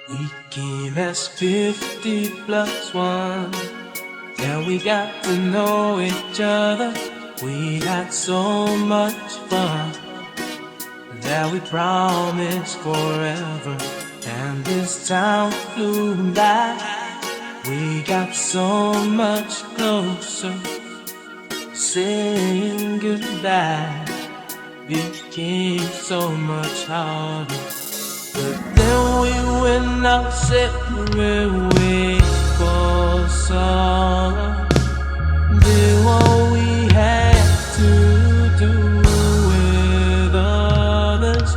We came as 50 plus one. Yeah, we got to know each other. We had so much fun that we promised forever. And this time flew by. We got so much closer. Saying goodbye became so much harder. But then we went our separate ways for summer. Did what we had to do with others,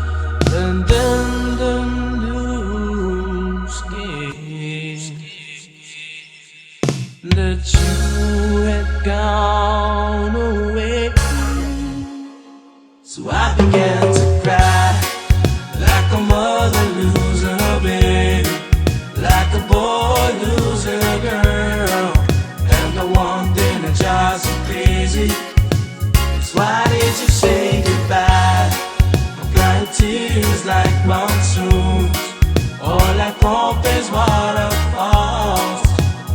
and then the news came that you had gone away. So I began to cry like a mother losing her baby, like a boy losing a girl. And the one thing that drives me crazy is, why did you say goodbye? I'm crying tears like monsoons, or like pumping waterfalls.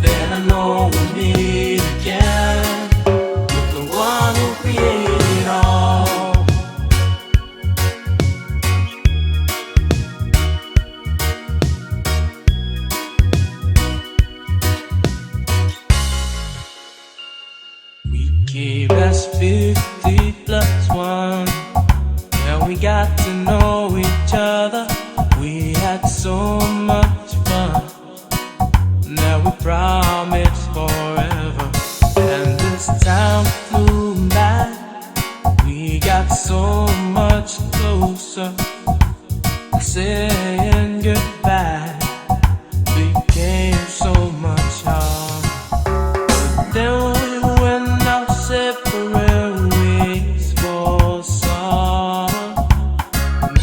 Then I know we'll meet again with the one who created it all. Keep us 50 plus one. Yeah, we got to know each other. We had so much fun. Now we promised forever. And this time flew by. We got so much closer. Saying goodbye became so much harder. But then separate ways for summer.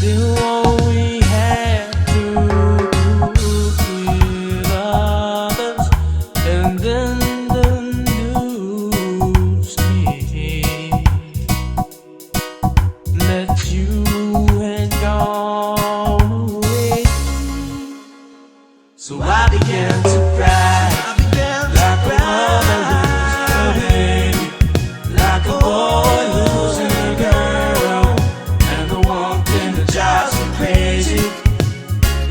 Did what we had to do with others, and then the news came that you had gone away. So I began to cry like a mother losing her baby, like a boy losing a girl. And the one thing that drives me crazy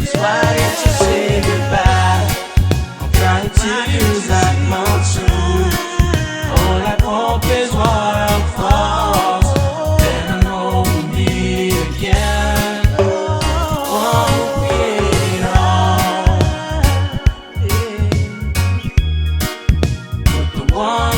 is, why did you say goodbye? I'm crying tears like monsoon, oh, like pumping waterfalls. Then I know we'll meet again. One who created all, with the one